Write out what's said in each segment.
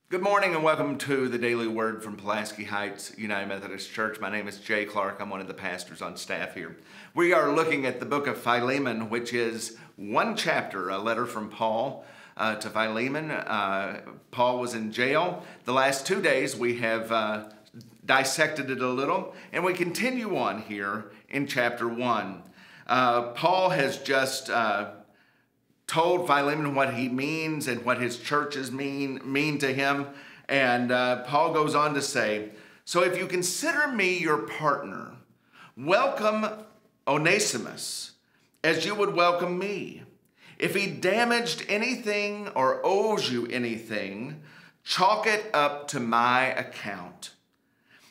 Good morning and welcome to the Daily Word from Pulaski Heights United Methodist Church. My name is Jay Clark. I'm one of the pastors on staff here. We are looking at the book of Philemon, which is one chapter, a letter from Paul to Philemon. Paul was in jail. The last 2 days we have dissected it a little, and we continue on here in chapter 1. Paul has just told Philemon what he means and what his churches mean to him. And Paul goes on to say, "So if you consider me your partner, welcome Onesimus as you would welcome me. If he damaged anything or owes you anything, chalk it up to my account.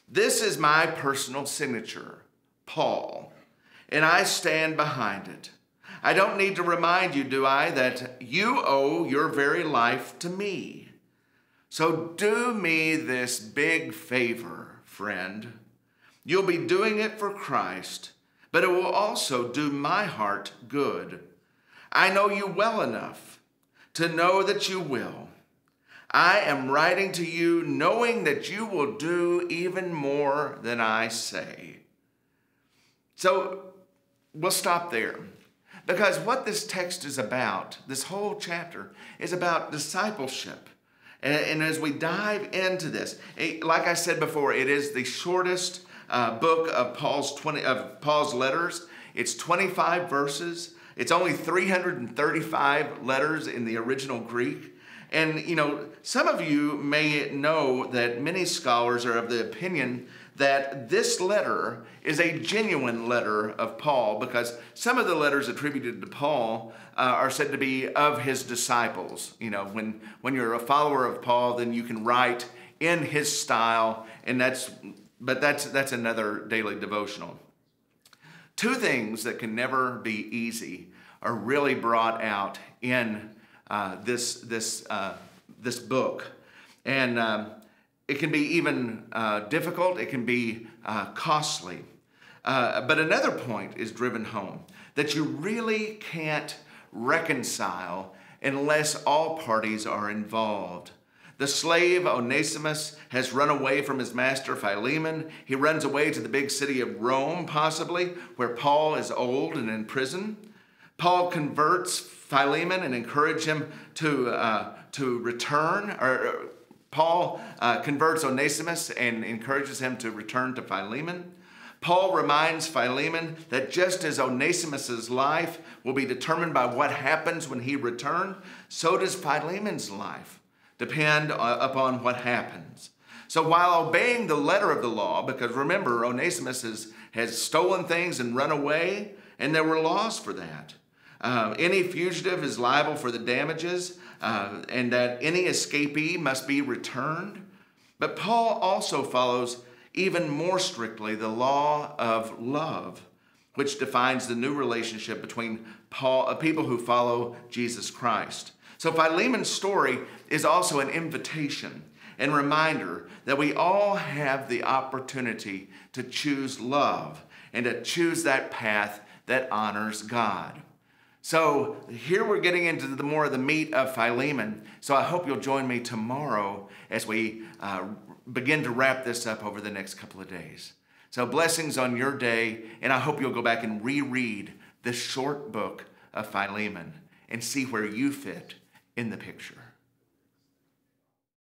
This is my personal signature, Paul, and I stand behind it. I don't need to remind you, do I, that you owe your very life to me. So do me this big favor, friend. You'll be doing it for Christ, but it will also do my heart good. I know you well enough to know that you will. I am writing to you knowing that you will do even more than I say." So we'll stop there. Because what this text is about, this whole chapter, is about discipleship. And as we dive into this, like I said before, it is the shortest book of Paul's letters. It's 25 verses. It's only 335 letters in the original Greek. And, some of you may know that many scholars are of the opinion that this letter is a genuine letter of Paul, because some of the letters attributed to Paul are said to be of his disciples. When you're a follower of Paul, then you can write in his style, and that's another daily devotional. Two things that can never be easy are really brought out in this book, and it can be even difficult. It can be costly. But another point is driven home, that you really can't reconcile unless all parties are involved. The slave Onesimus has run away from his master Philemon. He runs away to the big city of Rome, possibly, where Paul is old and in prison. Paul converts Philemon and encourages him to return, Paul converts Onesimus and encourages him to return to Philemon. Paul reminds Philemon that just as Onesimus's life will be determined by what happens when he returns, so does Philemon's life depend upon what happens. So while obeying the letter of the law, because remember, Onesimus has stolen things and run away, and there were laws for that. Any fugitive is liable for the damages, and that any escapee must be returned. But Paul also follows even more strictly the law of love, which defines the new relationship between people who follow Jesus Christ. So Philemon's story is also an invitation and reminder that we all have the opportunity to choose love and to choose that path that honors God. So here we're getting into more of the meat of Philemon. So I hope you'll join me tomorrow as we begin to wrap this up over the next couple of days. So blessings on your day, and I hope you'll go back and reread this short book of Philemon and see where you fit in the picture.